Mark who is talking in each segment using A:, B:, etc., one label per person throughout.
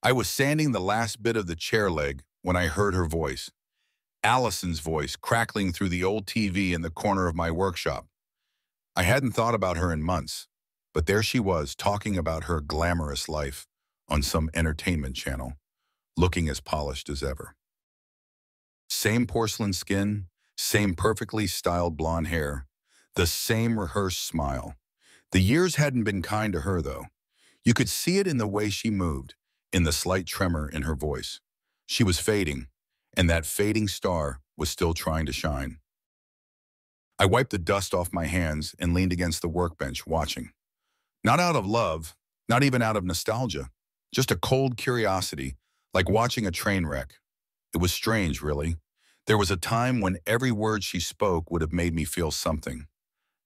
A: I was sanding the last bit of the chair leg when I heard her voice, Allison's voice, crackling through the old TV in the corner of my workshop. I hadn't thought about her in months, but there she was talking about her glamorous life on some entertainment channel, looking as polished as ever. Same porcelain skin, same perfectly styled blonde hair, the same rehearsed smile. The years hadn't been kind to her, though. You could see it in the way she moved, in the slight tremor in her voice. She was fading, and that fading star was still trying to shine. I wiped the dust off my hands and leaned against the workbench, watching. Not out of love, not even out of nostalgia, just a cold curiosity, like watching a train wreck. It was strange, really. There was a time when every word she spoke would have made me feel something.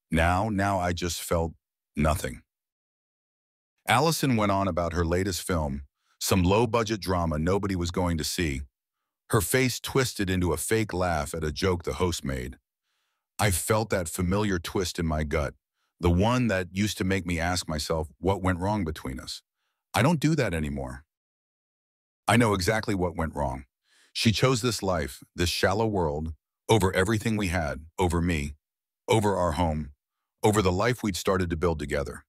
A: Now I just felt nothing. Allison went on about her latest film, some low-budget drama nobody was going to see. Her face twisted into a fake laugh at a joke the host made. I felt that familiar twist in my gut, the one that used to make me ask myself what went wrong between us. I don't do that anymore. I know exactly what went wrong. She chose this life, this shallow world, over everything we had, over me, over our home, over the life we'd started to build together.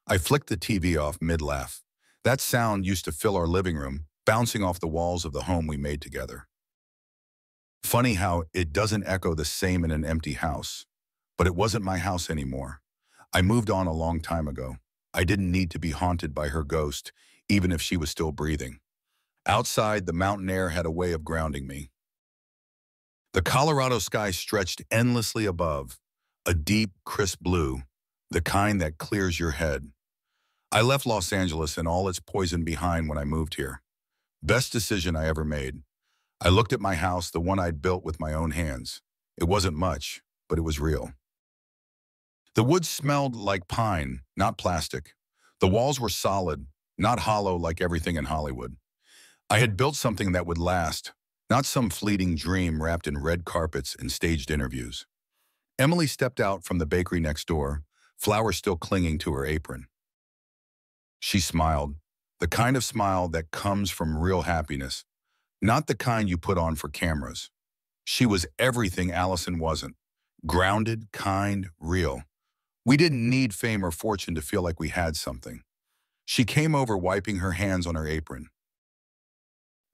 A: I flicked the TV off mid-laugh. That sound used to fill our living room, bouncing off the walls of the home we made together. Funny how it doesn't echo the same in an empty house. But it wasn't my house anymore. I moved on a long time ago. I didn't need to be haunted by her ghost, even if she was still breathing. Outside, the mountain air had a way of grounding me. The Colorado sky stretched endlessly above, a deep, crisp blue, the kind that clears your head. I left Los Angeles and all its poison behind when I moved here. Best decision I ever made. I looked at my house, the one I'd built with my own hands. It wasn't much, but it was real. The wood smelled like pine, not plastic. The walls were solid, not hollow like everything in Hollywood. I had built something that would last, not some fleeting dream wrapped in red carpets and staged interviews. Emily stepped out from the bakery next door, flowers still clinging to her apron. She smiled, the kind of smile that comes from real happiness, not the kind you put on for cameras. She was everything Allison wasn't. Grounded, kind, real. We didn't need fame or fortune to feel like we had something. She came over, wiping her hands on her apron.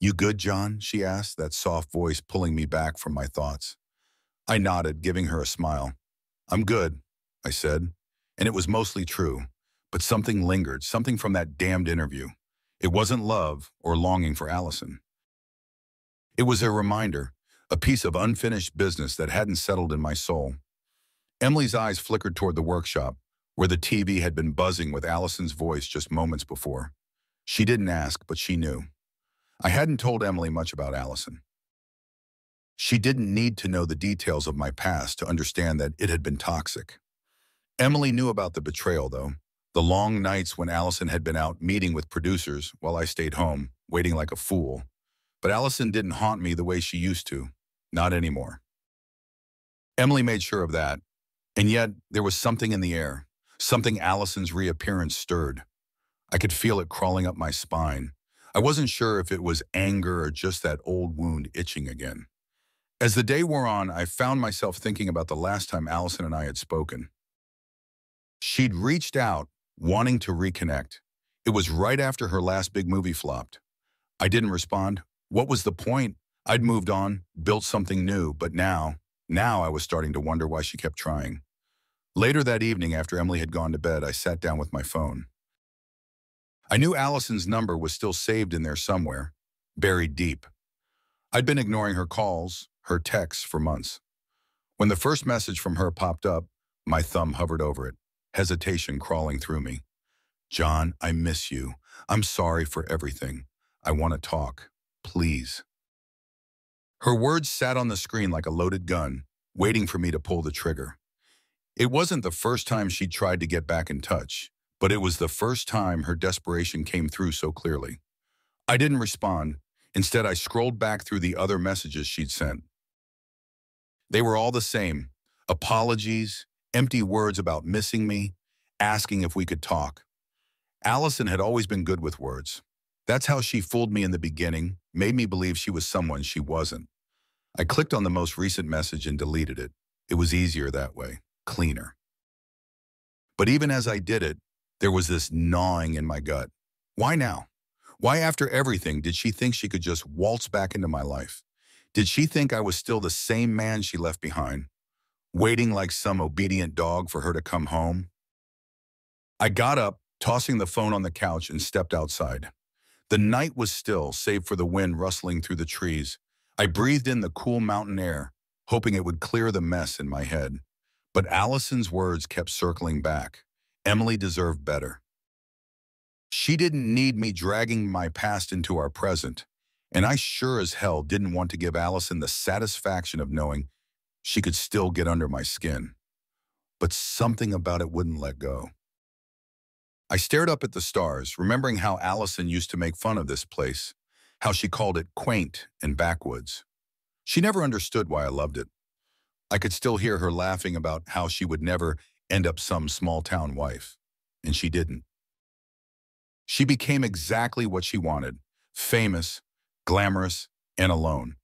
A: "You good, John?" she asked, that soft voice pulling me back from my thoughts. I nodded, giving her a smile. "I'm good," I said, and it was mostly true, but something lingered, something from that damned interview. It wasn't love or longing for Allison. It was a reminder, a piece of unfinished business that hadn't settled in my soul. Emily's eyes flickered toward the workshop, where the TV had been buzzing with Allison's voice just moments before. She didn't ask, but she knew. I hadn't told Emily much about Allison. She didn't need to know the details of my past to understand that it had been toxic. Emily knew about the betrayal, though. The long nights when Allison had been out meeting with producers while I stayed home, waiting like a fool. But Allison didn't haunt me the way she used to. Not anymore. Emily made sure of that. And yet, there was something in the air. Something Allison's reappearance stirred. I could feel it crawling up my spine. I wasn't sure if it was anger or just that old wound itching again. As the day wore on, I found myself thinking about the last time Allison and I had spoken. She'd reached out, wanting to reconnect. It was right after her last big movie flopped. I didn't respond. What was the point? I'd moved on, built something new, but now I was starting to wonder why she kept trying. Later that evening, after Emily had gone to bed, I sat down with my phone. I knew Allison's number was still saved in there somewhere, buried deep. I'd been ignoring her calls, her texts for months. When the first message from her popped up, my thumb hovered over it, hesitation crawling through me. "John, I miss you. I'm sorry for everything. I want to talk. Please." Her words sat on the screen like a loaded gun, waiting for me to pull the trigger. It wasn't the first time she'd tried to get back in touch, but it was the first time her desperation came through so clearly. I didn't respond. Instead, I scrolled back through the other messages she'd sent. They were all the same. Apologies, empty words about missing me, asking if we could talk. Allison had always been good with words. That's how she fooled me in the beginning, made me believe she was someone she wasn't. I clicked on the most recent message and deleted it. It was easier that way, cleaner. But even as I did it, there was this gnawing in my gut. Why now? Why after everything did she think she could just waltz back into my life? Did she think I was still the same man she left behind, waiting like some obedient dog for her to come home? I got up, tossing the phone on the couch, and stepped outside. The night was still, save for the wind rustling through the trees. I breathed in the cool mountain air, hoping it would clear the mess in my head. But Allison's words kept circling back. Emily deserved better. She didn't need me dragging my past into our present, and I sure as hell didn't want to give Allison the satisfaction of knowing she could still get under my skin. But something about it wouldn't let go. I stared up at the stars, remembering how Allison used to make fun of this place, how she called it quaint and backwoods. She never understood why I loved it. I could still hear her laughing about how she would never end up some small-town wife, and she didn't. She became exactly what she wanted, famous, glamorous, and alone.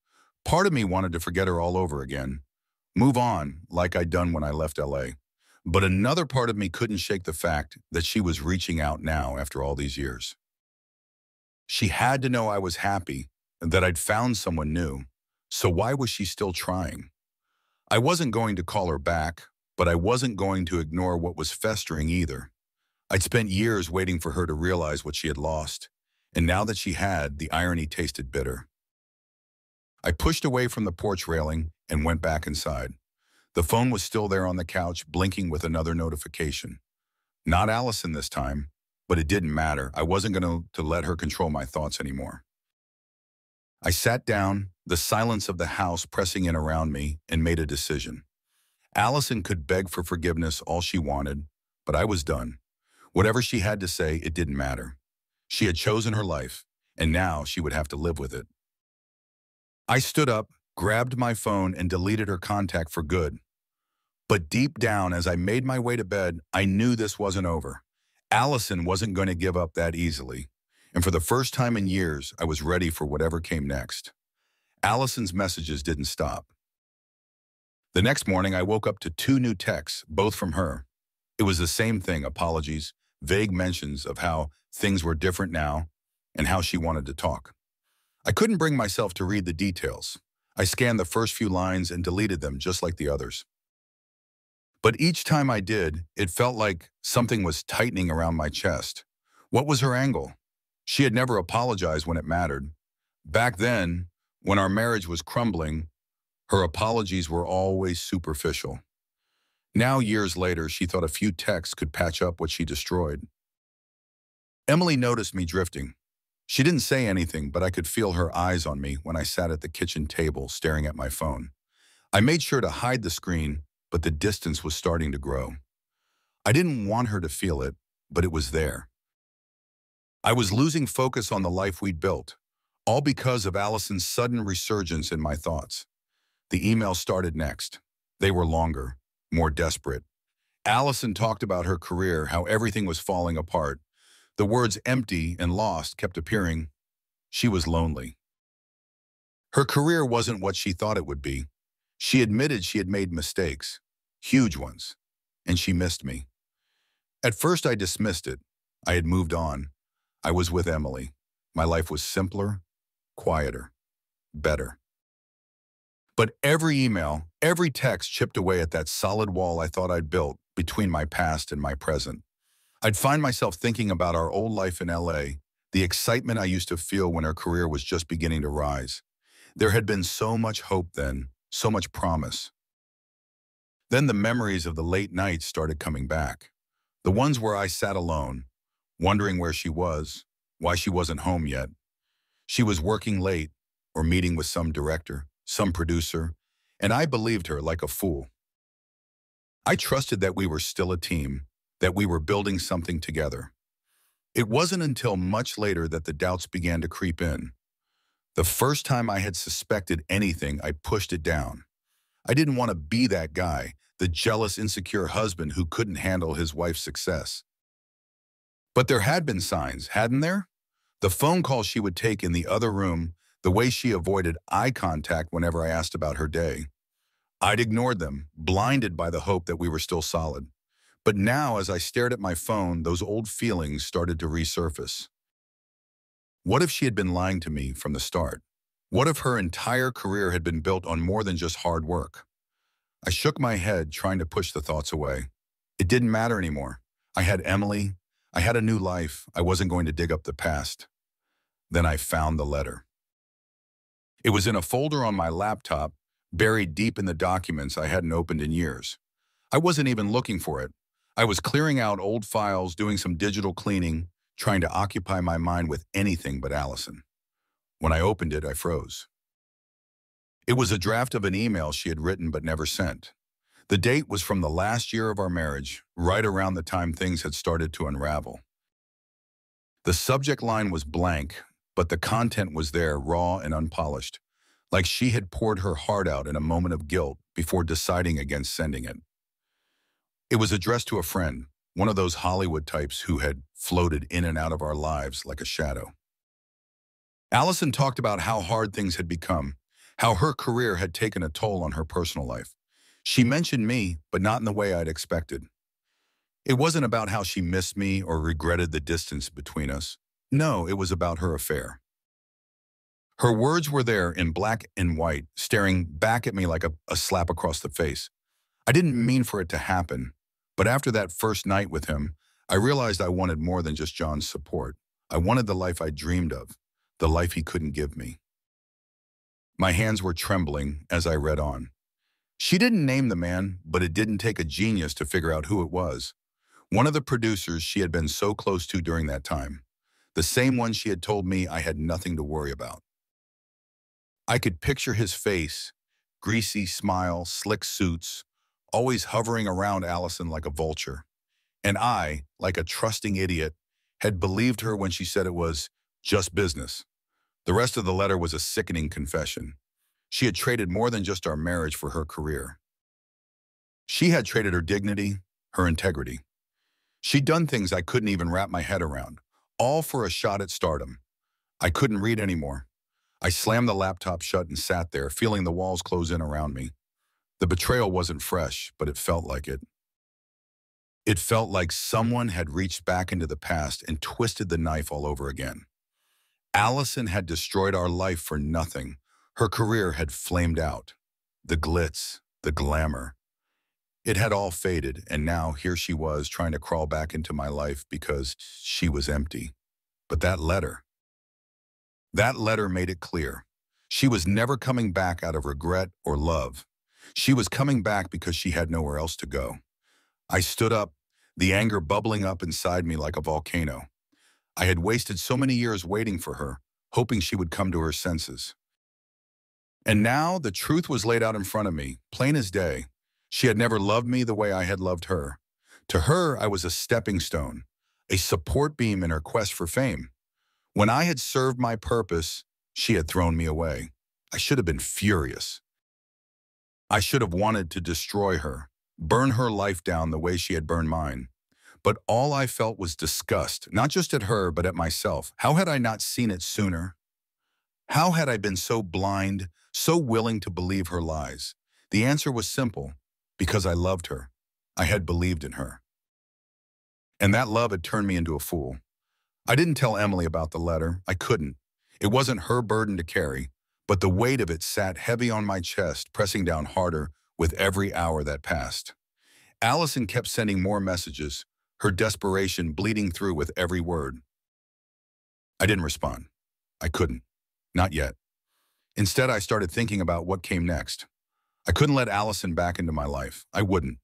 A: Part of me wanted to forget her all over again, move on like I'd done when I left LA. But another part of me couldn't shake the fact that she was reaching out now after all these years. She had to know I was happy and that I'd found someone new, so why was she still trying? I wasn't going to call her back, but I wasn't going to ignore what was festering either. I'd spent years waiting for her to realize what she had lost, and now that she had, the irony tasted bitter. I pushed away from the porch railing and went back inside. The phone was still there on the couch, blinking with another notification. Not Allison this time, but it didn't matter. I wasn't going to let her control my thoughts anymore. I sat down, the silence of the house pressing in around me, and made a decision. Allison could beg for forgiveness all she wanted, but I was done. Whatever she had to say, it didn't matter. She had chosen her life, and now she would have to live with it. I stood up, grabbed my phone, and deleted her contact for good. But deep down, as I made my way to bed, I knew this wasn't over. Allison wasn't going to give up that easily. And for the first time in years, I was ready for whatever came next. Allison's messages didn't stop. The next morning, I woke up to 2 new texts, both from her. It was the same thing, apologies, vague mentions of how things were different now and how she wanted to talk. I couldn't bring myself to read the details. I scanned the first few lines and deleted them just like the others. But each time I did, it felt like something was tightening around my chest. What was her angle? She had never apologized when it mattered. Back then, when our marriage was crumbling, her apologies were always superficial. Now, years later, she thought a few texts could patch up what she destroyed. Emily noticed me drifting. She didn't say anything, but I could feel her eyes on me when I sat at the kitchen table staring at my phone. I made sure to hide the screen, but the distance was starting to grow. I didn't want her to feel it, but it was there. I was losing focus on the life we'd built, all because of Allison's sudden resurgence in my thoughts. The emails started next. They were longer, more desperate. Allison talked about her career, how everything was falling apart. The words empty and lost kept appearing. She was lonely. Her career wasn't what she thought it would be. She admitted she had made mistakes, huge ones, and she missed me. At first I dismissed it. I had moved on. I was with Emily. My life was simpler, quieter, better. But every email, every text chipped away at that solid wall I thought I'd built between my past and my present. I'd find myself thinking about our old life in LA, the excitement I used to feel when her career was just beginning to rise. There had been so much hope then, so much promise. Then the memories of the late nights started coming back. The ones where I sat alone, wondering where she was, why she wasn't home yet. She was working late or meeting with some director, some producer, and I believed her like a fool. I trusted that we were still a team, that we were building something together. It wasn't until much later that the doubts began to creep in. The first time I had suspected anything, I pushed it down. I didn't want to be that guy, the jealous, insecure husband who couldn't handle his wife's success. But there had been signs, hadn't there? The phone calls she would take in the other room, the way she avoided eye contact whenever I asked about her day. I'd ignored them, blinded by the hope that we were still solid. But now, as I stared at my phone, those old feelings started to resurface. What if she had been lying to me from the start? What if her entire career had been built on more than just hard work? I shook my head, trying to push the thoughts away. It didn't matter anymore. I had Emily. I had a new life. I wasn't going to dig up the past. Then I found the letter. It was in a folder on my laptop, buried deep in the documents I hadn't opened in years. I wasn't even looking for it. I was clearing out old files, doing some digital cleaning, trying to occupy my mind with anything but Allison. When I opened it, I froze. It was a draft of an email she had written but never sent. The date was from the last year of our marriage, right around the time things had started to unravel. The subject line was blank, but the content was there, raw and unpolished, like she had poured her heart out in a moment of guilt before deciding against sending it. It was addressed to a friend, one of those Hollywood types who had floated in and out of our lives like a shadow. Allison talked about how hard things had become, how her career had taken a toll on her personal life. She mentioned me, but not in the way I'd expected. It wasn't about how she missed me or regretted the distance between us. No, it was about her affair. Her words were there in black and white, staring back at me like a slap across the face. I didn't mean for it to happen, but after that first night with him, I realized I wanted more than just John's support. I wanted the life I dreamed of, the life he couldn't give me. My hands were trembling as I read on. She didn't name the man, but it didn't take a genius to figure out who it was. One of the producers she had been so close to during that time. The same one she had told me I had nothing to worry about. I could picture his face, greasy smile, slick suits, always hovering around Allison like a vulture. And I, like a trusting idiot, had believed her when she said it was just business. The rest of the letter was a sickening confession. She had traded more than just our marriage for her career. She had traded her dignity, her integrity. She'd done things I couldn't even wrap my head around, all for a shot at stardom. I couldn't read anymore. I slammed the laptop shut and sat there, feeling the walls close in around me. The betrayal wasn't fresh, but it felt like it. It felt like someone had reached back into the past and twisted the knife all over again. Allison had destroyed our life for nothing. Her career had flamed out. The glitz, the glamour. It had all faded, and now here she was trying to crawl back into my life because she was empty. But that letter made it clear. She was never coming back out of regret or love. She was coming back because she had nowhere else to go. I stood up, the anger bubbling up inside me like a volcano. I had wasted so many years waiting for her, hoping she would come to her senses. And now the truth was laid out in front of me, plain as day. She had never loved me the way I had loved her. To her, I was a stepping stone, a support beam in her quest for fame. When I had served my purpose, she had thrown me away. I should have been furious. I should have wanted to destroy her, burn her life down the way she had burned mine. But all I felt was disgust, not just at her, but at myself. How had I not seen it sooner? How had I been so blind, so willing to believe her lies? The answer was simple. Because I loved her. I had believed in her. And that love had turned me into a fool. I didn't tell Emily about the letter. I couldn't. It wasn't her burden to carry, but the weight of it sat heavy on my chest, pressing down harder with every hour that passed. Allison kept sending more messages, her desperation bleeding through with every word. I didn't respond. I couldn't. Not yet. Instead, I started thinking about what came next. I couldn't let Allison back into my life. I wouldn't.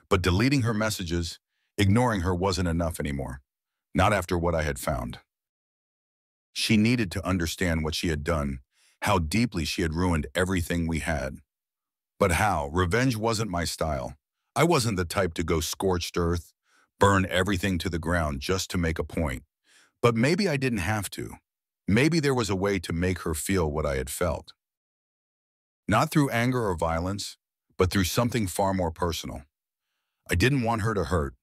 A: But deleting her messages, ignoring her wasn't enough anymore. Not after what I had found. She needed to understand what she had done, how deeply she had ruined everything we had. But how? Revenge wasn't my style. I wasn't the type to go scorched earth, burn everything to the ground just to make a point. But maybe I didn't have to. Maybe there was a way to make her feel what I had felt. Not through anger or violence, but through something far more personal. I didn't want her to hurt.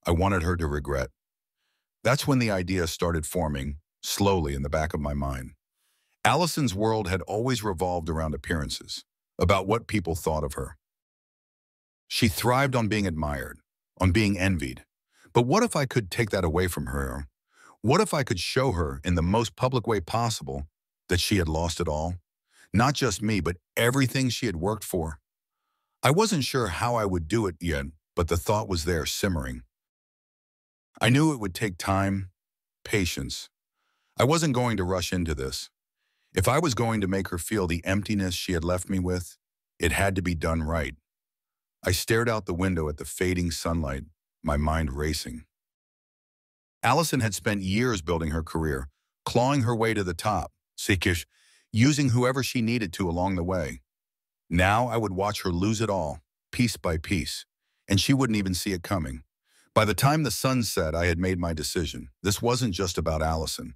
A: I wanted her to regret. That's when the idea started forming, slowly in the back of my mind. Allison's world had always revolved around appearances, about what people thought of her. She thrived on being admired, on being envied. But what if I could take that away from her? What if I could show her in the most public way possible that she had lost it all? Not just me, but everything she had worked for. I wasn't sure how I would do it yet, but the thought was there simmering. I knew it would take time, patience. I wasn't going to rush into this. If I was going to make her feel the emptiness she had left me with, it had to be done right. I stared out the window at the fading sunlight, my mind racing. Allison had spent years building her career, clawing her way to the top, sickish, using whoever she needed to along the way. Now I would watch her lose it all, piece by piece, and she wouldn't even see it coming. By the time the sun set, I had made my decision. This wasn't just about Allison.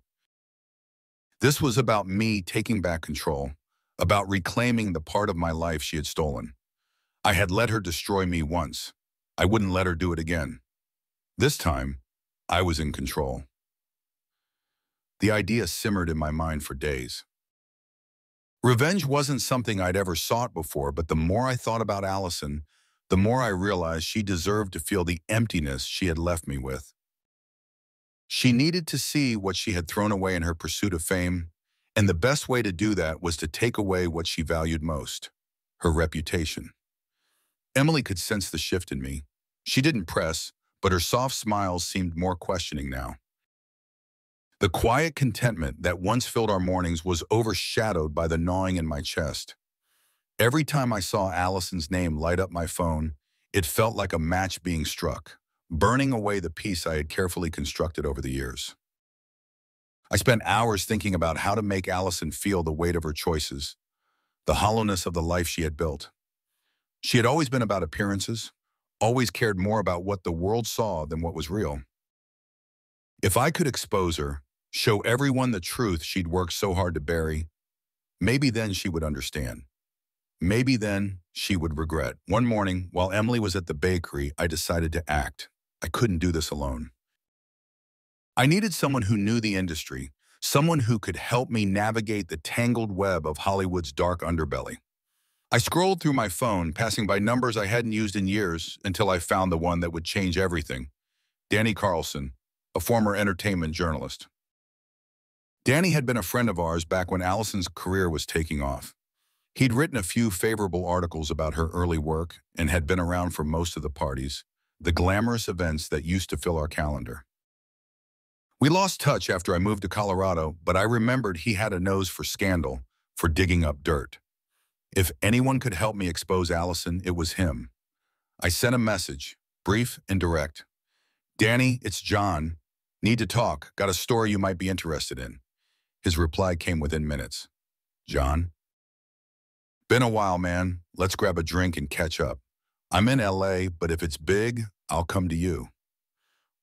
A: This was about me taking back control, about reclaiming the part of my life she had stolen. I had let her destroy me once. I wouldn't let her do it again. This time, I was in control. The idea simmered in my mind for days. Revenge wasn't something I'd ever sought before, but the more I thought about Allison, the more I realized she deserved to feel the emptiness she had left me with. She needed to see what she had thrown away in her pursuit of fame, and the best way to do that was to take away what she valued most, her reputation. Emily could sense the shift in me. She didn't press, but her soft smiles seemed more questioning now. The quiet contentment that once filled our mornings was overshadowed by the gnawing in my chest. Every time I saw Allison's name light up my phone, it felt like a match being struck, burning away the peace I had carefully constructed over the years. I spent hours thinking about how to make Allison feel the weight of her choices, the hollowness of the life she had built. She had always been about appearances, always cared more about what the world saw than what was real. If I could expose her, show everyone the truth she'd worked so hard to bury, maybe then she would understand. Maybe then she would regret. One morning, while Emily was at the bakery, I decided to act. I couldn't do this alone. I needed someone who knew the industry, someone who could help me navigate the tangled web of Hollywood's dark underbelly. I scrolled through my phone, passing by numbers I hadn't used in years until I found the one that would change everything. Danny Carlson, a former entertainment journalist. Danny had been a friend of ours back when Allison's career was taking off. He'd written a few favorable articles about her early work and had been around for most of the parties, the glamorous events that used to fill our calendar. We lost touch after I moved to Colorado, but I remembered he had a nose for scandal, for digging up dirt. If anyone could help me expose Allison, it was him. I sent a message, brief and direct. "Danny, it's John. Need to talk. Got a story you might be interested in." His reply came within minutes. "John? Been a while, man. Let's grab a drink and catch up. I'm in LA, but if it's big, I'll come to you."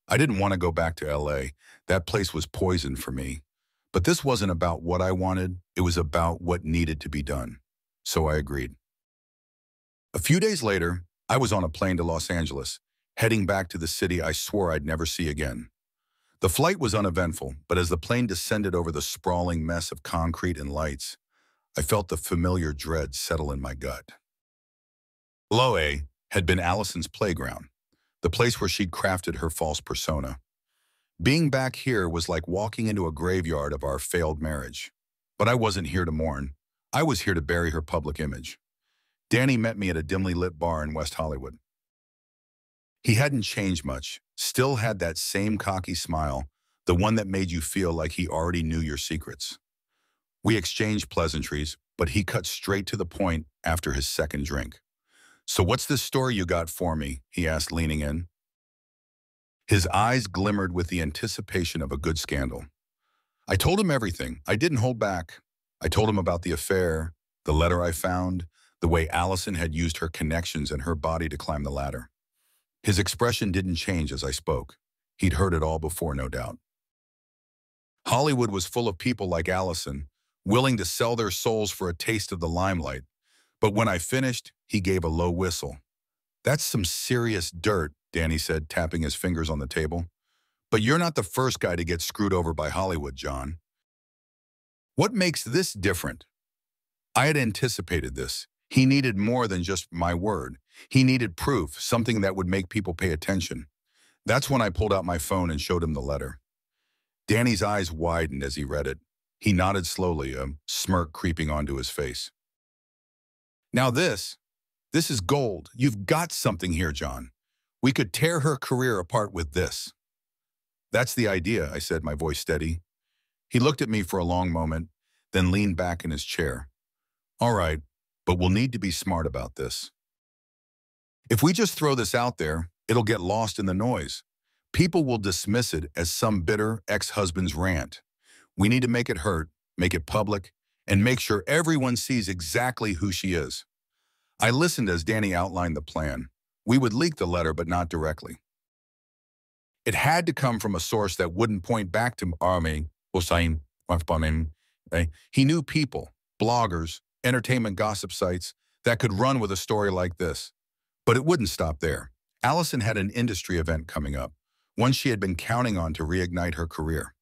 A: I didn't want to go back to LA. That place was poison for me. But this wasn't about what I wanted. It was about what needed to be done. So I agreed. A few days later, I was on a plane to Los Angeles, heading back to the city I swore I'd never see again. The flight was uneventful, but as the plane descended over the sprawling mess of concrete and lights, I felt the familiar dread settle in my gut. Loe had been Allison's playground, the place where she'd crafted her false persona. Being back here was like walking into a graveyard of our failed marriage. But I wasn't here to mourn. I was here to bury her public image. Danny met me at a dimly lit bar in West Hollywood. He hadn't changed much, still had that same cocky smile, the one that made you feel like he already knew your secrets. We exchanged pleasantries, but he cut straight to the point after his second drink. "So what's this story you got for me?" he asked, leaning in. His eyes glimmered with the anticipation of a good scandal. I told him everything. I didn't hold back. I told him about the affair, the letter I found, the way Allison had used her connections and her body to climb the ladder. His expression didn't change as I spoke. He'd heard it all before, no doubt. Hollywood was full of people like Allison, willing to sell their souls for a taste of the limelight. But when I finished, he gave a low whistle. "That's some serious dirt," Danny said, tapping his fingers on the table. But you're not the first guy to get screwed over by Hollywood, John. What makes this different? I had anticipated this. He needed more than just my word. He needed proof, something that would make people pay attention. That's when I pulled out my phone and showed him the letter. Danny's eyes widened as he read it. He nodded slowly, a smirk creeping onto his face. Now this is gold. You've got something here, John. We could tear her career apart with this. That's the idea, I said, my voice steady. He looked at me for a long moment, then leaned back in his chair. All right, but we'll need to be smart about this. If we just throw this out there, it'll get lost in the noise. People will dismiss it as some bitter ex-husband's rant. We need to make it hurt, make it public, and make sure everyone sees exactly who she is. I listened as Danny outlined the plan. We would leak the letter, but not directly. It had to come from a source that wouldn't point back to Army Hussein. He knew people, bloggers, entertainment gossip sites that could run with a story like this. But it wouldn't stop there. Allison had an industry event coming up, one she had been counting on to reignite her career.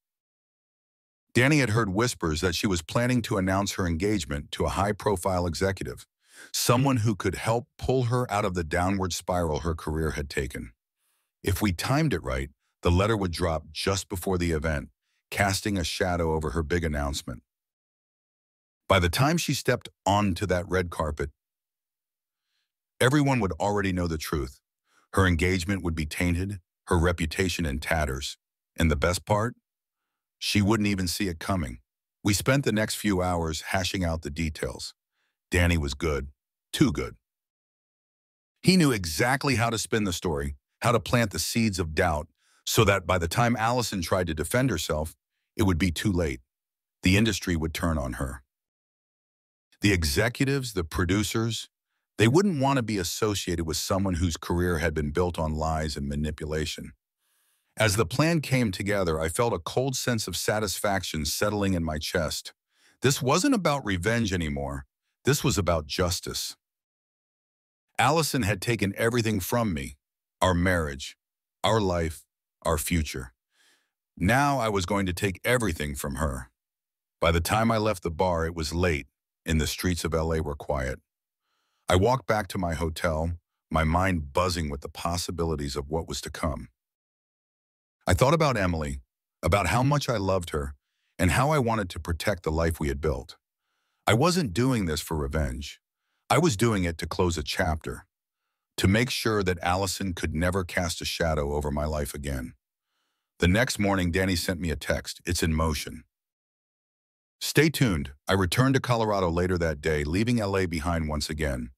A: Danny had heard whispers that she was planning to announce her engagement to a high-profile executive, someone who could help pull her out of the downward spiral her career had taken. If we timed it right, the letter would drop just before the event, casting a shadow over her big announcement. By the time she stepped onto that red carpet, everyone would already know the truth. Her engagement would be tainted, her reputation in tatters. And the best part? She wouldn't even see it coming. We spent the next few hours hashing out the details. Danny was good, too good. He knew exactly how to spin the story, how to plant the seeds of doubt, so that by the time Allison tried to defend herself, it would be too late. The industry would turn on her. The executives, the producers, they wouldn't want to be associated with someone whose career had been built on lies and manipulation. As the plan came together, I felt a cold sense of satisfaction settling in my chest. This wasn't about revenge anymore. This was about justice. Allison had taken everything from me, our marriage, our life, our future. Now I was going to take everything from her. By the time I left the bar, it was late, and the streets of LA were quiet. I walked back to my hotel, my mind buzzing with the possibilities of what was to come. I thought about Emily, about how much I loved her, and how I wanted to protect the life we had built. I wasn't doing this for revenge. I was doing it to close a chapter, to make sure that Allison could never cast a shadow over my life again. The next morning, Danny sent me a text. It's in motion. Stay tuned. I returned to Colorado later that day, leaving LA behind once again.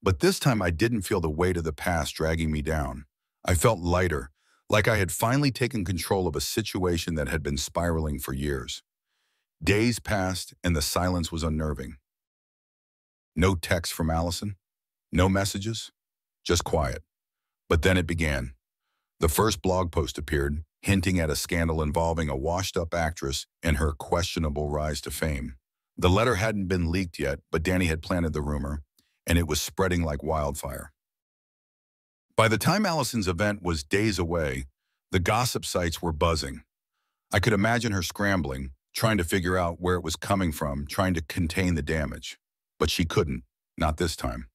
A: But this time I didn't feel the weight of the past dragging me down. I felt lighter, like I had finally taken control of a situation that had been spiraling for years. Days passed and the silence was unnerving. No text from Allison, no messages, just quiet. But then it began. The first blog post appeared, hinting at a scandal involving a washed-up actress and her questionable rise to fame. The letter hadn't been leaked yet, but Danny had planted the rumor, and it was spreading like wildfire. By the time Allison's event was days away, the gossip sites were buzzing. I could imagine her scrambling, trying to figure out where it was coming from, trying to contain the damage. But she couldn't, not this time.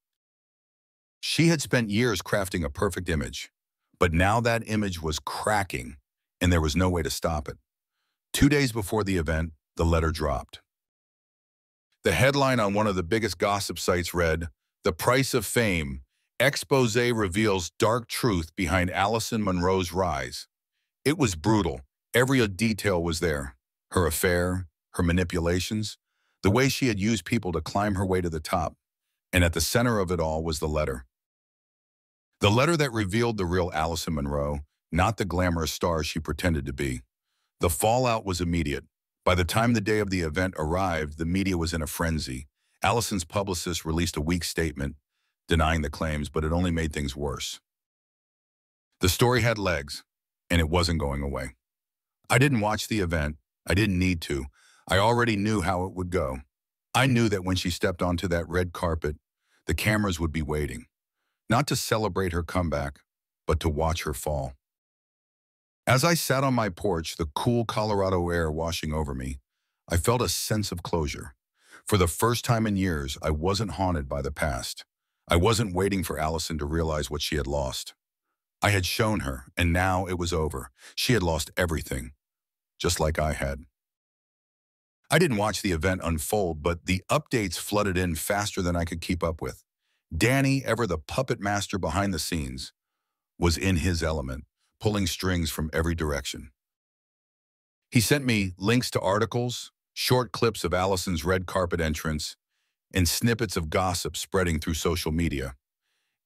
A: She had spent years crafting a perfect image, but now that image was cracking, and there was no way to stop it. 2 days before the event, the letter dropped. The headline on one of the biggest gossip sites read, "The Price of Fame, Expose Reveals Dark Truth Behind Allison Monroe's Rise." It was brutal. Every detail was there. Her affair, her manipulations, the way she had used people to climb her way to the top. And at the center of it all was the letter. The letter that revealed the real Allison Monroe, not the glamorous star she pretended to be. The fallout was immediate. By the time the day of the event arrived, the media was in a frenzy. Allison's publicist released a weak statement, denying the claims, but it only made things worse. The story had legs, and it wasn't going away. I didn't watch the event. I didn't need to. I already knew how it would go. I knew that when she stepped onto that red carpet, the cameras would be waiting, not to celebrate her comeback, but to watch her fall. As I sat on my porch, the cool Colorado air washing over me, I felt a sense of closure. For the first time in years, I wasn't haunted by the past. I wasn't waiting for Allison to realize what she had lost. I had shown her, and now it was over. She had lost everything, just like I had. I didn't watch the event unfold, but the updates flooded in faster than I could keep up with. Danny, ever the puppet master behind the scenes, was in his element, pulling strings from every direction. He sent me links to articles, short clips of Allison's red carpet entrance, and snippets of gossip spreading through social media.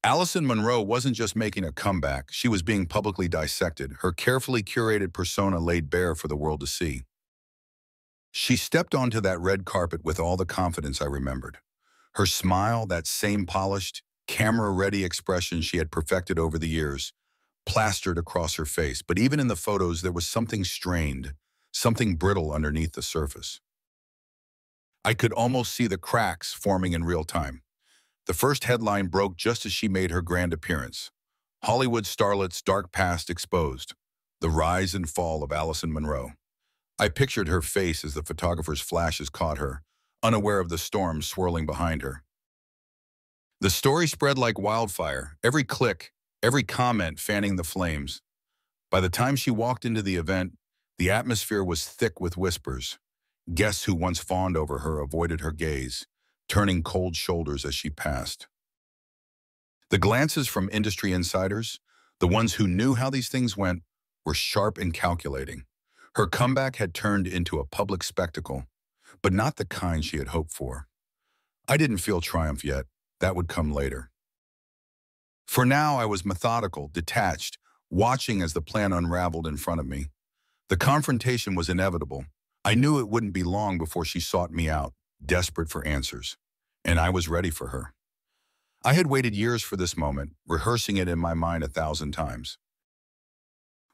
A: Allison Monroe wasn't just making a comeback, she was being publicly dissected, her carefully curated persona laid bare for the world to see. She stepped onto that red carpet with all the confidence I remembered. Her smile, that same polished, camera-ready expression she had perfected over the years, plastered across her face. But even in the photos, there was something strained, something brittle underneath the surface. I could almost see the cracks forming in real time. The first headline broke just as she made her grand appearance. Hollywood starlet's dark past exposed. The rise and fall of Allison Monroe. I pictured her face as the photographer's flashes caught her, unaware of the storm swirling behind her. The story spread like wildfire, every click, every comment fanning the flames. By the time she walked into the event, the atmosphere was thick with whispers. Guests who once fawned over her avoided her gaze, turning cold shoulders as she passed. The glances from industry insiders, the ones who knew how these things went, were sharp and calculating. Her comeback had turned into a public spectacle, but not the kind she had hoped for. I didn't feel triumph yet. That would come later. For now, I was methodical, detached, watching as the plan unraveled in front of me. The confrontation was inevitable. I knew it wouldn't be long before she sought me out, desperate for answers. And I was ready for her. I had waited years for this moment, rehearsing it in my mind 1,000 times.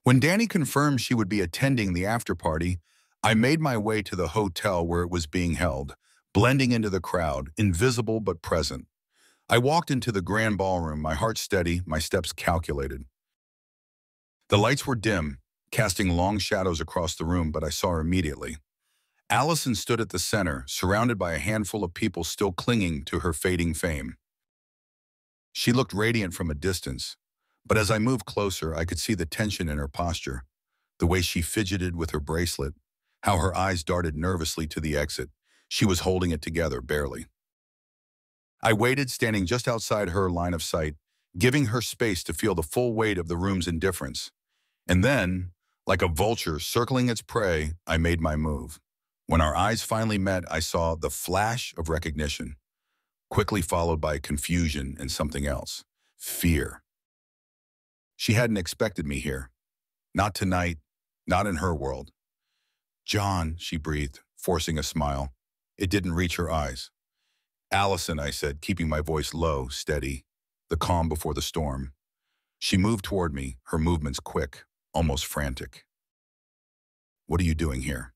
A: When Danny confirmed she would be attending the after-party, I made my way to the hotel where it was being held, blending into the crowd, invisible but present. I walked into the grand ballroom, my heart steady, my steps calculated. The lights were dim, casting long shadows across the room, but I saw her immediately. Allison stood at the center, surrounded by a handful of people still clinging to her fading fame. She looked radiant from a distance, but as I moved closer, I could see the tension in her posture, the way she fidgeted with her bracelet, how her eyes darted nervously to the exit. She was holding it together, barely. I waited, standing just outside her line of sight, giving her space to feel the full weight of the room's indifference. And then, like a vulture circling its prey, I made my move. When our eyes finally met, I saw the flash of recognition, quickly followed by confusion and something else, fear. She hadn't expected me here. Not tonight, not in her world. "John," she breathed, forcing a smile. It didn't reach her eyes. "Allison," I said, keeping my voice low, steady, the calm before the storm. She moved toward me, her movements quick, almost frantic. "What are you doing here?"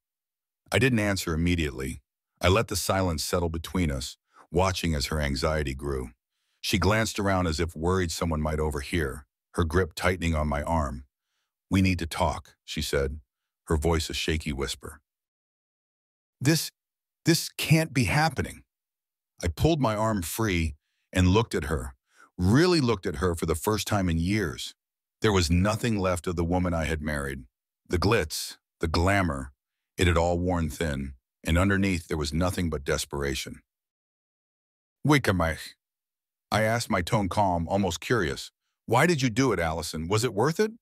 A: I didn't answer immediately. I let the silence settle between us, watching as her anxiety grew. She glanced around as if worried someone might overhear, her grip tightening on my arm. "We need to talk," she said, her voice a shaky whisper. This can't be happening." I pulled my arm free and looked at her, really looked at her for the first time in years. There was nothing left of the woman I had married. The glitz, the glamour, it had all worn thin, and underneath there was nothing but desperation. "Wake am I?" I asked, my tone calm, almost curious. "Why did you do it, Allison? Was it worth it?"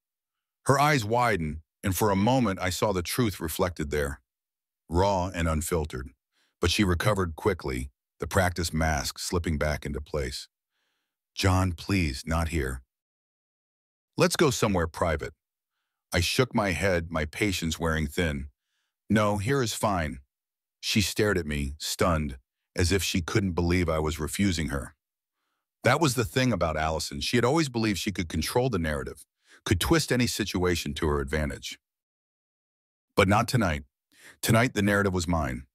A: Her eyes widened, and for a moment I saw the truth reflected there, raw and unfiltered. But she recovered quickly, the practiced mask slipping back into place. "John, please, not here. Let's go somewhere private." I shook my head, my patience wearing thin. "No, here is fine." She stared at me, stunned, as if she couldn't believe I was refusing her. That was the thing about Allison. She had always believed she could control the narrative, could twist any situation to her advantage. But not tonight. Tonight, the narrative was mine.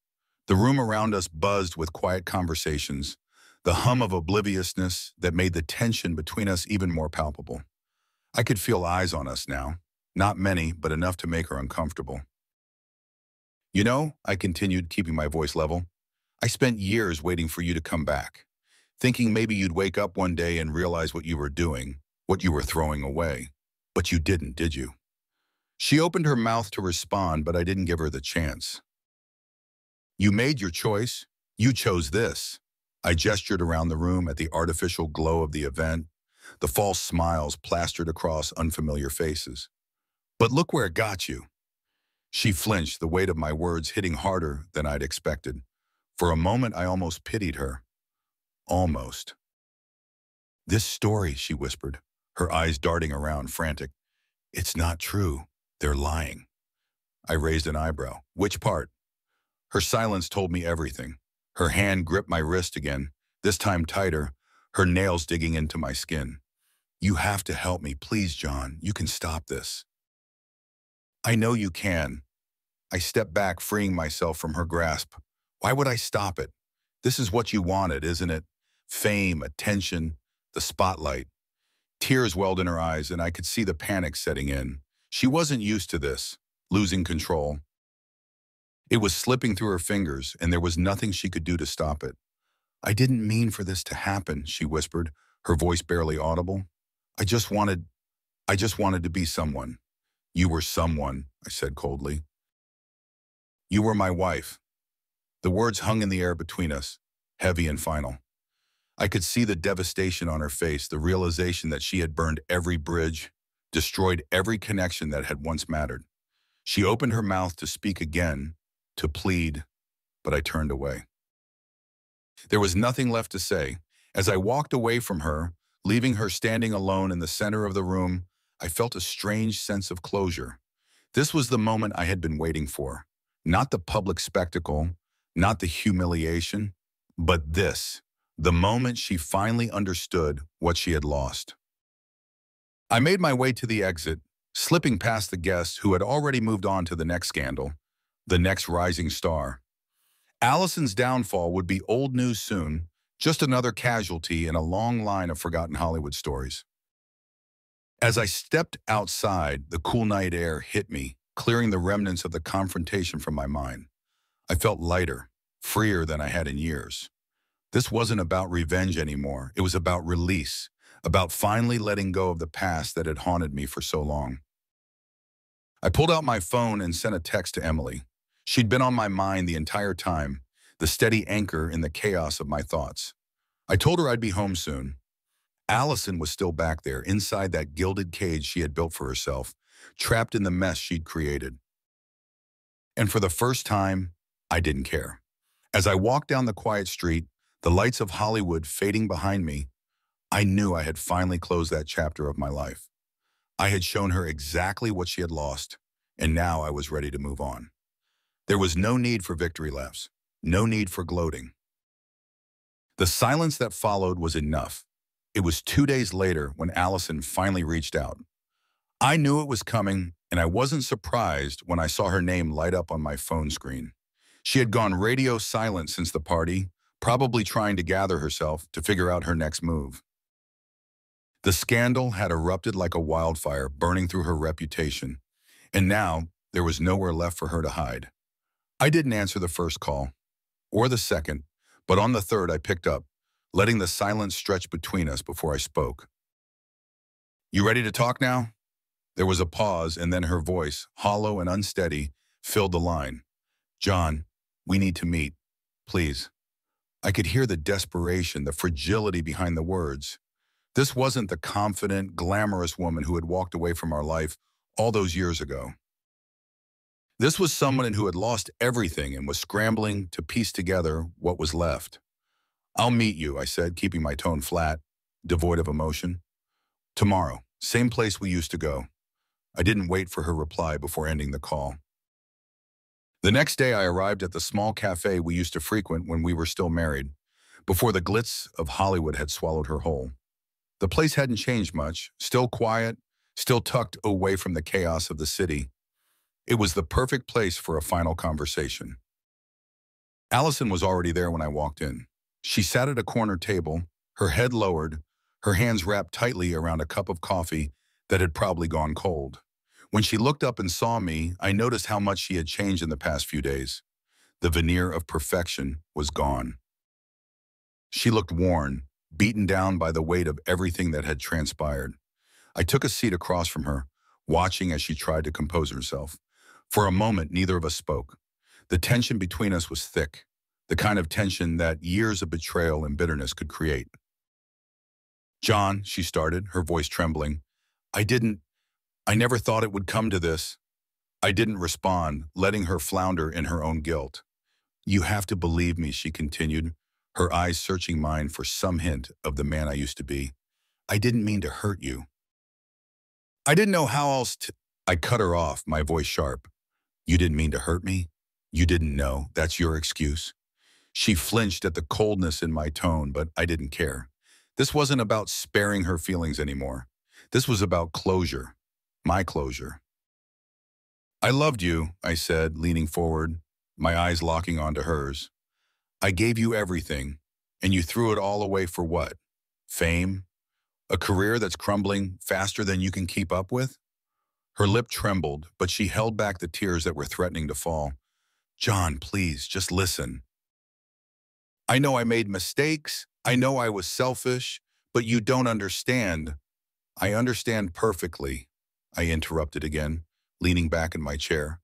A: The room around us buzzed with quiet conversations, the hum of obliviousness that made the tension between us even more palpable. I could feel eyes on us now, Not many, but enough to make her uncomfortable. You know, I continued, keeping my voice level, I spent years waiting for you to come back, thinking maybe you'd wake up one day and realize what you were doing, what you were throwing away. But you didn't, did you? She opened her mouth to respond, but I didn't give her the chance. You made your choice. You chose this. I gestured around the room at the artificial glow of the event, the false smiles plastered across unfamiliar faces. But look where it got you. She flinched, the weight of my words hitting harder than I'd expected. For a moment, I almost pitied her. Almost. This story, she whispered, her eyes darting around, frantic. It's not true. They're lying. I raised an eyebrow. Which part? Her silence told me everything. Her hand gripped my wrist again, this time tighter, her nails digging into my skin. You have to help me, please, John. You can stop this. I know you can. I stepped back, freeing myself from her grasp. Why would I stop it? This is what you wanted, isn't it? Fame, attention, the spotlight. Tears welled in her eyes, and I could see the panic setting in. She wasn't used to this, losing control. It was slipping through her fingers, and there was nothing she could do to stop it. I didn't mean for this to happen, she whispered, her voice barely audible. I just wanted to be someone. You were someone, I said coldly. You were my wife. The words hung in the air between us, heavy and final. I could see the devastation on her face, the realization that she had burned every bridge, destroyed every connection that had once mattered. She opened her mouth to speak again, to plead, but I turned away. There was nothing left to say. As I walked away from her, leaving her standing alone in the center of the room, I felt a strange sense of closure. This was the moment I had been waiting for. Not the public spectacle, not the humiliation, but this, the moment she finally understood what she had lost. I made my way to the exit, slipping past the guests who had already moved on to the next scandal, the next rising star. Allison's downfall would be old news soon, just another casualty in a long line of forgotten Hollywood stories. As I stepped outside, the cool night air hit me, clearing the remnants of the confrontation from my mind. I felt lighter, freer than I had in years. This wasn't about revenge anymore. It was about release, about finally letting go of the past that had haunted me for so long. I pulled out my phone and sent a text to Emily. She'd been on my mind the entire time, the steady anchor in the chaos of my thoughts. I told her I'd be home soon. Allison was still back there, inside that gilded cage she had built for herself, trapped in the mess she'd created. And for the first time, I didn't care. As I walked down the quiet street, the lights of Hollywood fading behind me, I knew I had finally closed that chapter of my life. I had shown her exactly what she had lost, and now I was ready to move on. There was no need for victory laps, no need for gloating. The silence that followed was enough. It was 2 days later when Allison finally reached out. I knew it was coming, and I wasn't surprised when I saw her name light up on my phone screen. She had gone radio silent since the party, probably trying to gather herself to figure out her next move. The scandal had erupted like a wildfire, burning through her reputation, and now there was nowhere left for her to hide. I didn't answer the first call, or the second, but on the third I picked up, letting the silence stretch between us before I spoke. You ready to talk now? There was a pause, and then her voice, hollow and unsteady, filled the line. John, we need to meet, please. I could hear the desperation, the fragility behind the words. This wasn't the confident, glamorous woman who had walked away from our life all those years ago. This was someone who had lost everything and was scrambling to piece together what was left. I'll meet you, I said, keeping my tone flat, devoid of emotion. Tomorrow, same place we used to go. I didn't wait for her reply before ending the call. The next day, I arrived at the small cafe we used to frequent when we were still married, before the glitz of Hollywood had swallowed her whole. The place hadn't changed much, still quiet, still tucked away from the chaos of the city. It was the perfect place for a final conversation. Allison was already there when I walked in. She sat at a corner table, her head lowered, her hands wrapped tightly around a cup of coffee that had probably gone cold. When she looked up and saw me, I noticed how much she had changed in the past few days. The veneer of perfection was gone. She looked worn, beaten down by the weight of everything that had transpired. I took a seat across from her, watching as she tried to compose herself. For a moment, neither of us spoke. The tension between us was thick, the kind of tension that years of betrayal and bitterness could create. "John," she started, her voice trembling, I never thought it would come to this." I didn't respond, letting her flounder in her own guilt. "You have to believe me," she continued, her eyes searching mine for some hint of the man I used to be. "I didn't mean to hurt you." I didn't know how else to... I cut her off, my voice sharp. "You didn't mean to hurt me? You didn't know? That's your excuse?" She flinched at the coldness in my tone, but I didn't care. This wasn't about sparing her feelings anymore. This was about closure. My closure. "I loved you," I said, leaning forward, my eyes locking onto hers. "I gave you everything, and you threw it all away for what? Fame? A career that's crumbling faster than you can keep up with?" Her lip trembled, but she held back the tears that were threatening to fall. "John, please, just listen. I know I made mistakes. I know I was selfish, but you don't understand." "I understand perfectly," I interrupted again, leaning back in my chair.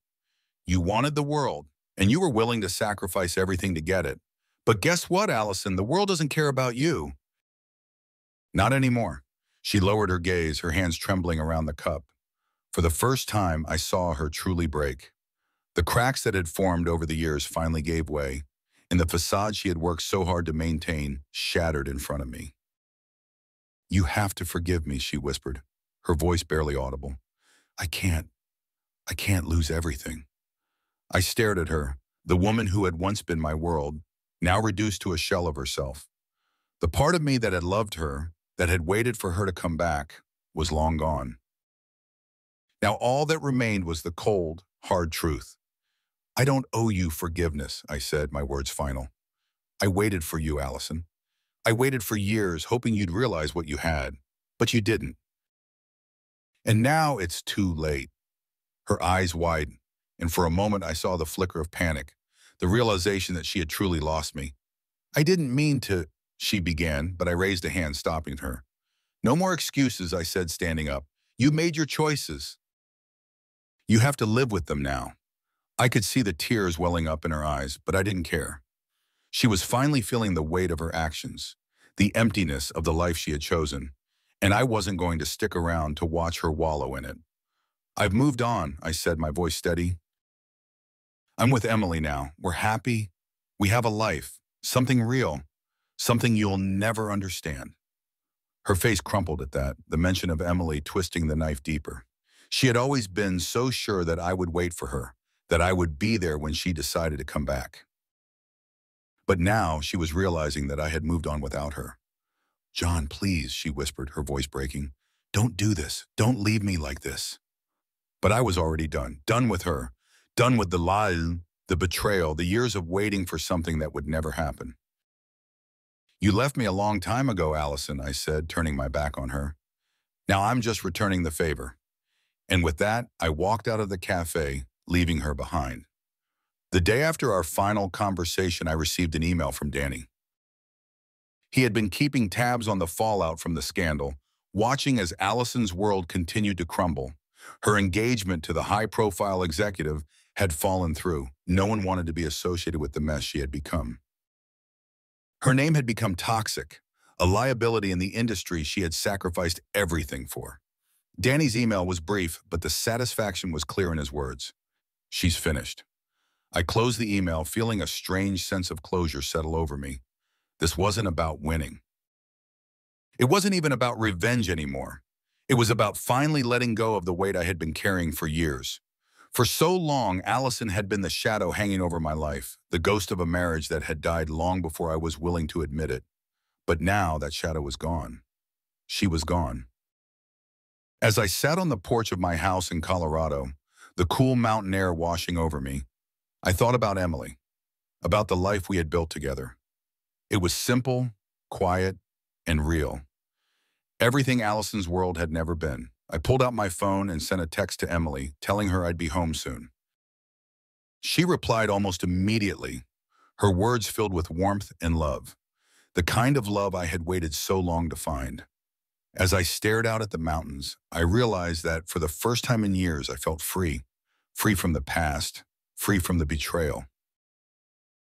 A: "You wanted the world, and you were willing to sacrifice everything to get it. But guess what, Allison? The world doesn't care about you." "Not anymore." She lowered her gaze, her hands trembling around the cup. For the first time, I saw her truly break. The cracks that had formed over the years finally gave way, and the facade she had worked so hard to maintain shattered in front of me. "You have to forgive me," she whispered, her voice barely audible. I can't lose everything." I stared at her, the woman who had once been my world, now reduced to a shell of herself. The part of me that had loved her, that had waited for her to come back, was long gone. Now all that remained was the cold, hard truth. "I don't owe you forgiveness," I said, my words final. "I waited for you, Allison. I waited for years, hoping you'd realize what you had, but you didn't. And now it's too late." Her eyes widened, and for a moment I saw the flicker of panic, the realization that she had truly lost me. "I didn't mean to," she began, but I raised a hand, stopping her. "No more excuses," I said, standing up. "You made your choices. You have to live with them now." I could see the tears welling up in her eyes, but I didn't care. She was finally feeling the weight of her actions, the emptiness of the life she had chosen, and I wasn't going to stick around to watch her wallow in it. "I've moved on," I said, my voice steady. "I'm with Emily now. We're happy. We have a life, something real, something you'll never understand." Her face crumpled at that, the mention of Emily twisting the knife deeper. She had always been so sure that I would wait for her, that I would be there when she decided to come back. But now she was realizing that I had moved on without her. "John, please," she whispered, her voice breaking. "Don't do this. Don't leave me like this." But I was already done with her, done with the lie, the betrayal, the years of waiting for something that would never happen. "You left me a long time ago, Allison," I said, turning my back on her. "Now I'm just returning the favor." And with that, I walked out of the cafe, leaving her behind. The day after our final conversation, I received an email from Danny. He had been keeping tabs on the fallout from the scandal, watching as Allison's world continued to crumble. Her engagement to the high-profile executive had fallen through. No one wanted to be associated with the mess she had become. Her name had become toxic, a liability in the industry she had sacrificed everything for. Danny's email was brief, but the satisfaction was clear in his words. "She's finished." I closed the email, feeling a strange sense of closure settle over me. This wasn't about winning. It wasn't even about revenge anymore. It was about finally letting go of the weight I had been carrying for years. For so long, Allison had been the shadow hanging over my life, the ghost of a marriage that had died long before I was willing to admit it. But now that shadow was gone. She was gone. As I sat on the porch of my house in Colorado, the cool mountain air washing over me, I thought about Emily, about the life we had built together. It was simple, quiet, and real. Everything Allison's world had never been. I pulled out my phone and sent a text to Emily, telling her I'd be home soon. She replied almost immediately, her words filled with warmth and love, the kind of love I had waited so long to find. As I stared out at the mountains, I realized that for the first time in years I felt free, free from the past, free from the betrayal,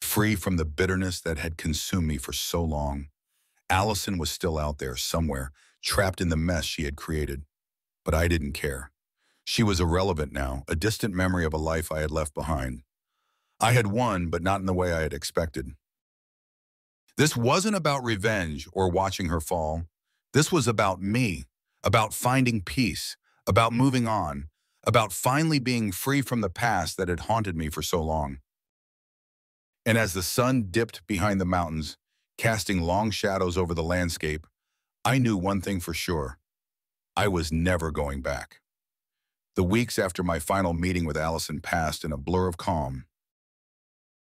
A: free from the bitterness that had consumed me for so long. Allison was still out there somewhere, trapped in the mess she had created. But I didn't care. She was irrelevant now, a distant memory of a life I had left behind. I had won, but not in the way I had expected. This wasn't about revenge or watching her fall. This was about me, about finding peace, about moving on, about finally being free from the past that had haunted me for so long. And as the sun dipped behind the mountains, casting long shadows over the landscape, I knew one thing for sure. I was never going back. The weeks after my final meeting with Allison passed in a blur of calm.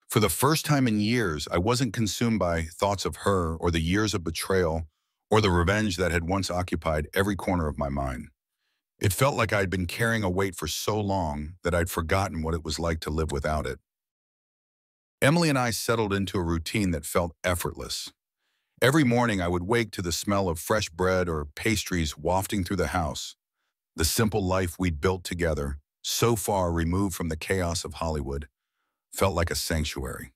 A: For the first time in years, I wasn't consumed by thoughts of her or the years of betrayal or the revenge that had once occupied every corner of my mind. It felt like I'd been carrying a weight for so long that I'd forgotten what it was like to live without it. Emily and I settled into a routine that felt effortless. Every morning I would wake to the smell of fresh bread or pastries wafting through the house. The simple life we'd built together, so far removed from the chaos of Hollywood, felt like a sanctuary.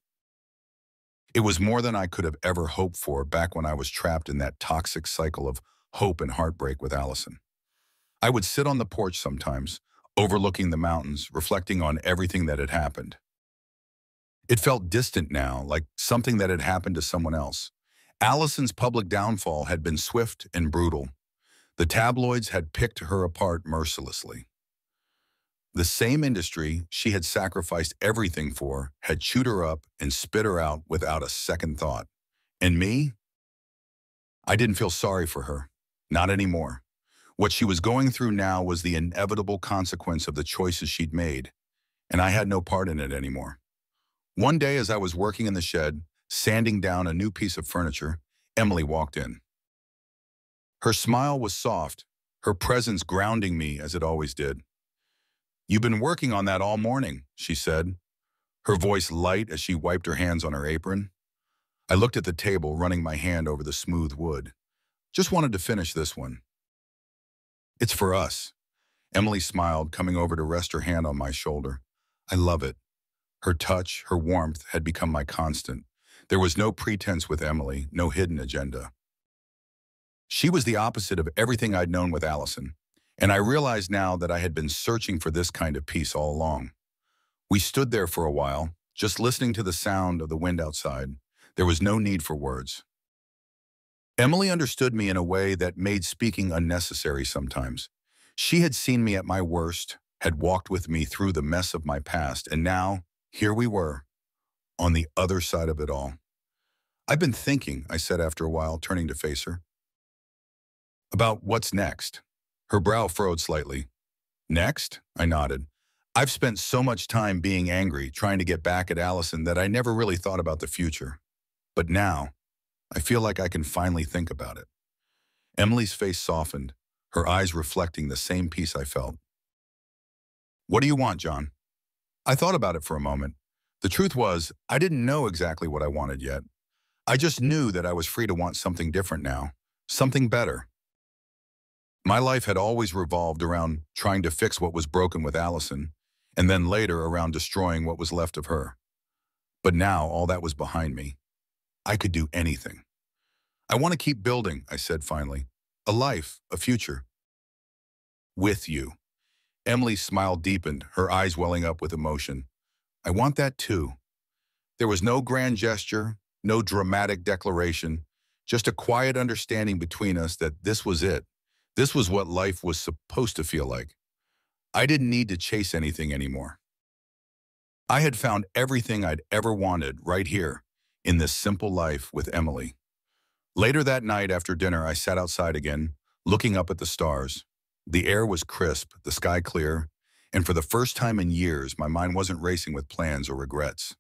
A: It was more than I could have ever hoped for back when I was trapped in that toxic cycle of hope and heartbreak with Allison. I would sit on the porch sometimes, overlooking the mountains, reflecting on everything that had happened. It felt distant now, like something that had happened to someone else. Allison's public downfall had been swift and brutal. The tabloids had picked her apart mercilessly. The same industry she had sacrificed everything for had chewed her up and spit her out without a second thought. And me? I didn't feel sorry for her. Not anymore. What she was going through now was the inevitable consequence of the choices she'd made, and I had no part in it anymore. One day as I was working in the shed, sanding down a new piece of furniture, Emily walked in. Her smile was soft, her presence grounding me as it always did. "You've been working on that all morning," she said, her voice light as she wiped her hands on her apron. I looked at the table, running my hand over the smooth wood. "Just wanted to finish this one." "It's for us." Emily smiled, coming over to rest her hand on my shoulder. "I love it." Her touch, her warmth had become my constant. There was no pretense with Emily, no hidden agenda. She was the opposite of everything I'd known with Allison, and I realized now that I had been searching for this kind of peace all along. We stood there for a while, just listening to the sound of the wind outside. There was no need for words. Emily understood me in a way that made speaking unnecessary sometimes. She had seen me at my worst, had walked with me through the mess of my past, and now, here we were, on the other side of it all. "I've been thinking," I said after a while, turning to face her, "about what's next." Her brow furrowed slightly. "Next?" I nodded. "I've spent so much time being angry, trying to get back at Allison, that I never really thought about the future. But now, I feel like I can finally think about it." Emily's face softened, her eyes reflecting the same peace I felt. "What do you want, John?" I thought about it for a moment. The truth was, I didn't know exactly what I wanted yet. I just knew that I was free to want something different now, something better. My life had always revolved around trying to fix what was broken with Allison, and then later around destroying what was left of her. But now all that was behind me. I could do anything. "I want to keep building," I said finally. "A life, a future. With you." Emily's smile deepened, her eyes welling up with emotion. "I want that too." There was no grand gesture, no dramatic declaration, just a quiet understanding between us that this was it. This was what life was supposed to feel like. I didn't need to chase anything anymore. I had found everything I'd ever wanted right here, in this simple life with Emily. Later that night after dinner, I sat outside again, looking up at the stars. The air was crisp, the sky clear, and for the first time in years, my mind wasn't racing with plans or regrets.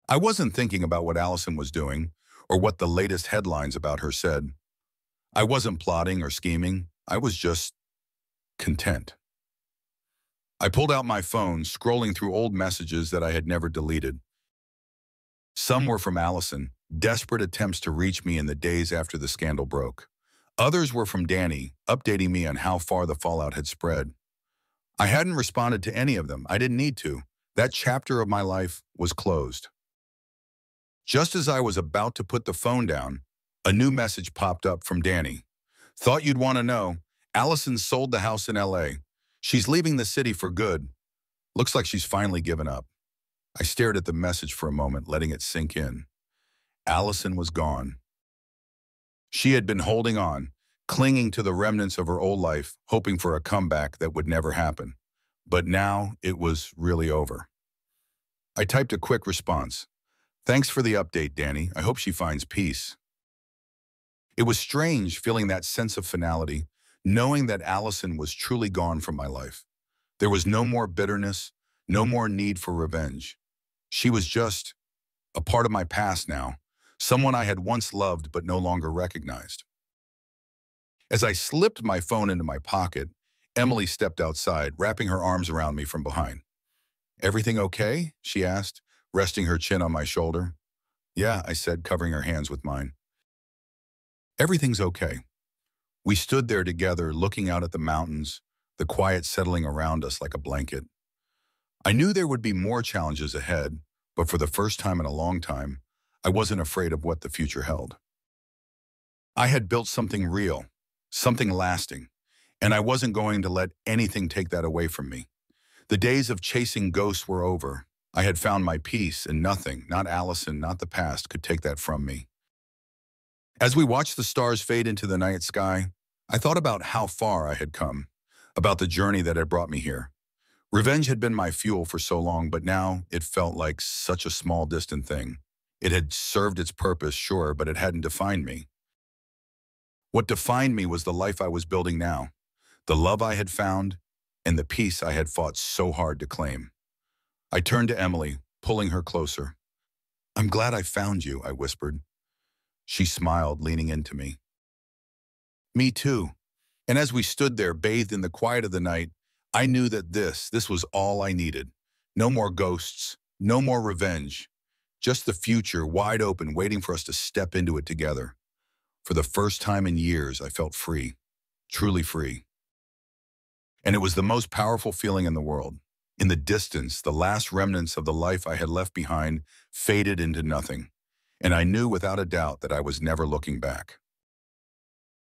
A: I wasn't thinking about what Allison was doing or what the latest headlines about her said. I wasn't plotting or scheming. I was just content. I pulled out my phone, scrolling through old messages that I had never deleted. Some were from Allison, desperate attempts to reach me in the days after the scandal broke. Others were from Danny, updating me on how far the fallout had spread. I hadn't responded to any of them. I didn't need to. That chapter of my life was closed. Just as I was about to put the phone down, a new message popped up from Danny. Thought you'd want to know. Allison sold the house in LA. She's leaving the city for good. Looks like she's finally given up. I stared at the message for a moment, letting it sink in. Allison was gone. She had been holding on, clinging to the remnants of her old life, hoping for a comeback that would never happen. But now it was really over. I typed a quick response. Thanks for the update, Danny. I hope she finds peace. It was strange feeling that sense of finality, knowing that Allison was truly gone from my life. There was no more bitterness, no more need for revenge. She was just a part of my past now, someone I had once loved but no longer recognized. As I slipped my phone into my pocket, Emily stepped outside, wrapping her arms around me from behind. Everything okay? She asked, resting her chin on my shoulder. Yeah, I said, covering her hands with mine. Everything's okay. We stood there together, looking out at the mountains, the quiet settling around us like a blanket. I knew there would be more challenges ahead, but for the first time in a long time, I wasn't afraid of what the future held. I had built something real, something lasting, and I wasn't going to let anything take that away from me. The days of chasing ghosts were over. I had found my peace, and nothing, not Allison, not the past, could take that from me. As we watched the stars fade into the night sky, I thought about how far I had come, about the journey that had brought me here. Revenge had been my fuel for so long, but now it felt like such a small, distant thing. It had served its purpose, sure, but it hadn't defined me. What defined me was the life I was building now, the love I had found, and the peace I had fought so hard to claim. I turned to Emily, pulling her closer. I'm glad I found you, I whispered. She smiled, leaning into me. Me too. And as we stood there, bathed in the quiet of the night, I knew that this was all I needed. No more ghosts, no more revenge. Just the future, wide open, waiting for us to step into it together. For the first time in years, I felt free, truly free. And it was the most powerful feeling in the world. In the distance, the last remnants of the life I had left behind faded into nothing. And I knew without a doubt that I was never looking back.